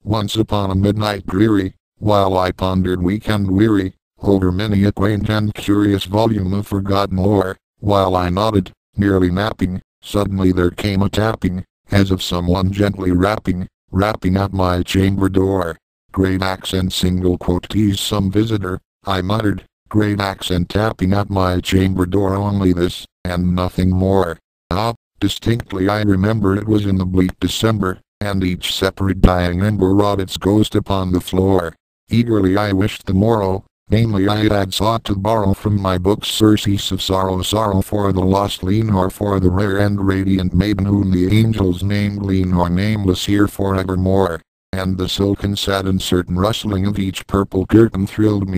Once upon a midnight dreary, while I pondered weak and weary, over many a quaint and curious volume of forgotten lore, while I nodded, nearly napping, suddenly there came a tapping, as of someone gently rapping at my chamber door. Great accent single quote tease some visitor, I muttered, great accent tapping at my chamber door, only this, and nothing more. Ah, distinctly I remember it was in the bleak December, and each separate dying ember wrought its ghost upon the floor. Eagerly I wished the morrow, namely I had sought to borrow from my book's surcease of sorrow for the lost Lenore, for the rare and radiant maiden whom the angels named Lenore, nameless here forevermore. And the silken sad and certain rustling of each purple curtain filled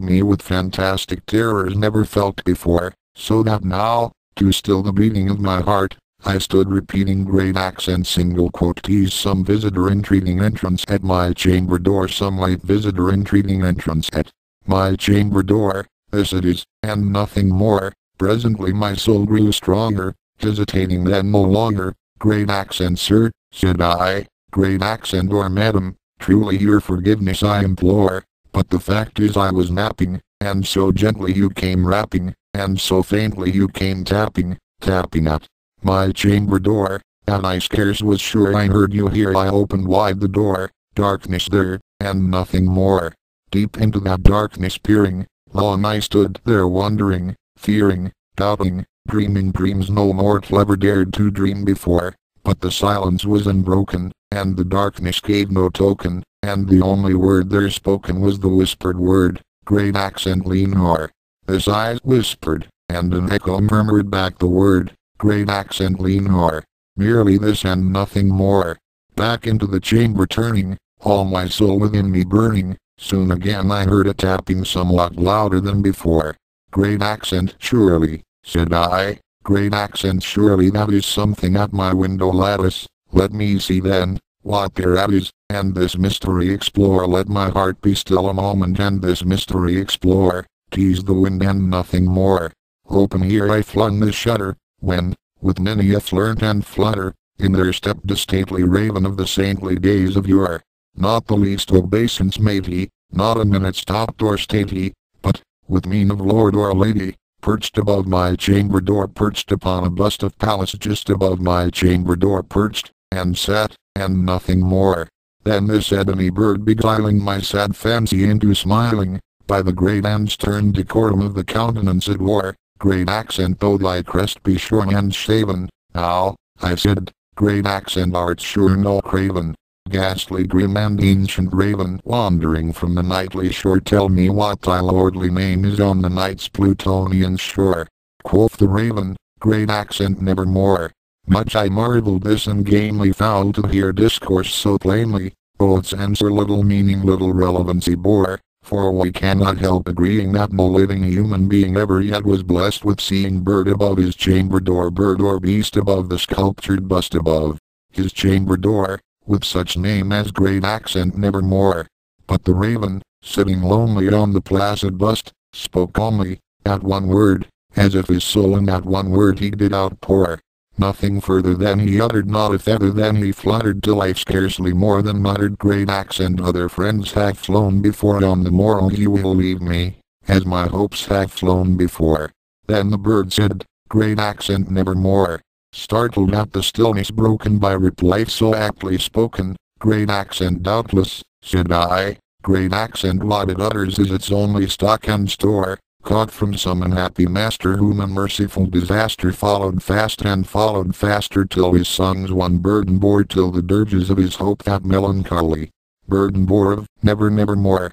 me with fantastic terrors never felt before, so that now, to still the beating of my heart, I stood repeating great accent single quote tease some visitor entreating entrance at my chamber door, some late visitor entreating entrance at my chamber door, this it is, and nothing more. Presently my soul grew stronger, hesitating then no longer. Great accent sir, said I, great accent or madam, truly your forgiveness I implore, but the fact is I was napping, and so gently you came rapping, and so faintly you came tapping at my chamber door, and I scarce was sure I heard you here. I opened wide the door, darkness there, and nothing more. Deep into that darkness peering, long I stood there wondering, fearing, doubting, dreaming dreams no mortal ever dared to dream before. But the silence was unbroken, and the darkness gave no token, and the only word there spoken was the whispered word, great accent Lenore. This I whispered, and an echo murmured back the word, great accent Lenore. Merely this and nothing more. Back into the chamber turning, all my soul within me burning, soon again I heard a tapping somewhat louder than before. Great accent surely, said I, great accent surely that is something at my window lattice. Let me see then, what thereat is, and this mystery explore. Let my heart be still a moment and this mystery explore. Tease the wind and nothing more. Open here I flung the shutter, when, with many a flirt and flutter, in there stepped a stately raven of the saintly days of yore. Not the least obeisance made he, not a minute stopped or stayed he, but, with mien of lord or lady, perched above my chamber door, perched upon a bust of Pallas just above my chamber door, perched, and sat, and nothing more. Then this ebony bird beguiling my sad fancy into smiling, by the great and stern decorum of the countenance it wore, great accent though thy crest be shorn and shaven, now, I said, great accent art sure no craven. Ghastly grim and ancient raven wandering from the nightly shore, tell me what thy lordly name is on the night's Plutonian shore. Quoth the raven, great accent nevermore. Much I marveled this and gamely found to hear discourse so plainly, though its answer little meaning little relevancy bore, for we cannot help agreeing that no living human being ever yet was blessed with seeing bird above his chamber door, bird or beast above the sculptured bust above his chamber door, with such name as great accent nevermore. But the raven, sitting lonely on the placid bust, spoke only, at one word, as if his soul in that one word he did outpour. Nothing further than he uttered, not a feather than he fluttered, till I scarcely more than muttered, great accent other friends have flown before, on the morrow he will leave me, as my hopes have flown before. Then the bird said, great accent nevermore. Startled at the stillness broken by reply so aptly spoken, great accent doubtless, said I, great accent what it utters is its only stock and store, caught from some unhappy master whom a merciful disaster followed fast and followed faster, till his songs one burden bore, till the dirges of his hope that melancholy burden bore of nevermore.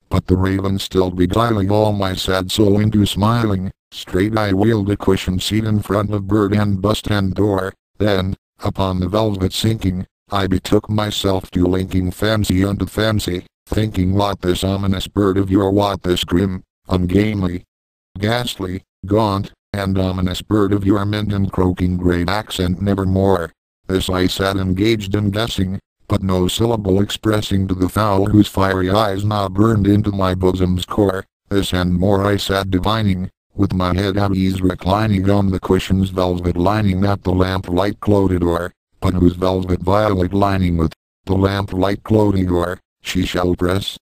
But the raven still beguiling all my sad soul into smiling, straight I wheeled a cushioned seat in front of bird and bust and door, then, upon the velvet sinking, I betook myself to linking fancy unto fancy, thinking what this ominous bird of yore, what this grim, ungainly, ghastly, gaunt, and ominous bird of yore meant in croaking great accent nevermore. This I sat engaged in guessing, but no syllable expressing to the fowl whose fiery eyes now burned into my bosom's core. This and more I sat divining, with my head at ease reclining on the cushion's velvet lining that the lamp light clothed o'er, but whose velvet violet lining with the lamplight gloating o'er, she shall press,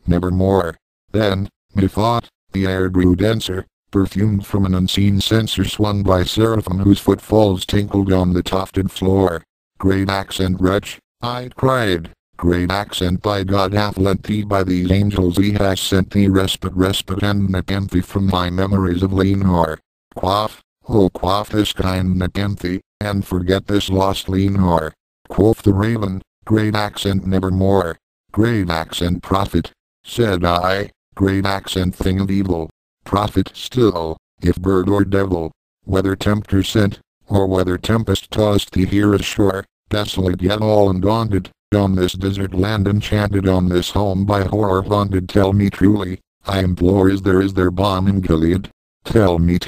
nevermore. Then, methought, the air grew denser, perfumed from an unseen censer swung by seraphim whose footfalls tinkled on the tufted floor. Great accent wretch, I cried, great accent, by God hath lent thee, by these angels he has sent thee respite and nepenthe from my memories of Lenore. Quaff, oh quaff this kind nepenthe, and forget this lost Lenore. Quoth the raven, great accent nevermore. Great accent prophet, said I, great accent thing of evil. Prophet still, if bird or devil, whether tempter sent, or whether tempest tossed thee here ashore, desolate yet all undaunted, on this desert land enchanted, on this home by horror haunted, tell me truly, I implore, is there balm in Gilead? Tell me,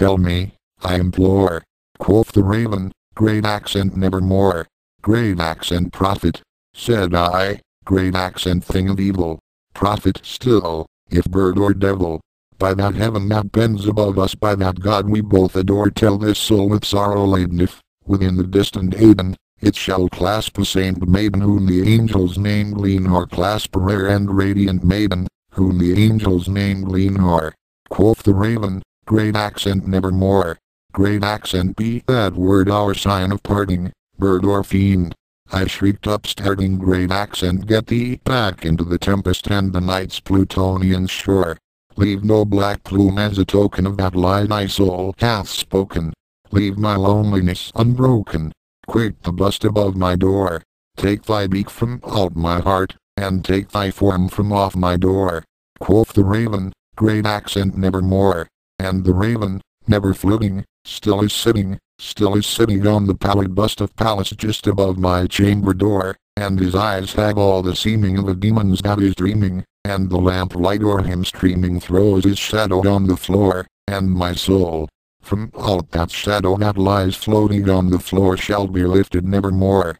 I implore. Quoth the raven, great accent nevermore. Great accent prophet, said I, great accent thing of evil. Prophet still, if bird or devil, by that heaven that bends above us, by that God we both adore, tell this soul with sorrow laden if, within the distant Aden, it shall clasp a saint maiden whom the angels named Lenore, clasp a rare and radiant maiden, whom the angels named Lenore. Quoth the raven, great accent nevermore. Great accent, be that word our sign of parting, bird or fiend. I shrieked up starting, great accent, get thee back into the tempest and the night's Plutonian shore. Leave no black plume as a token of that lie thy soul hath spoken. Leave my loneliness unbroken. Quake the bust above my door. Take thy beak from out my heart, and take thy form from off my door. Quoth the raven, great accent nevermore. And the raven, never flitting, still is sitting on the pallid bust of Pallas just above my chamber door, and his eyes have all the seeming of a demon's that is dreaming, and the lamplight o'er him streaming throws his shadow on the floor, and my soul, from out that shadow that lies floating on the floor, shall be lifted nevermore.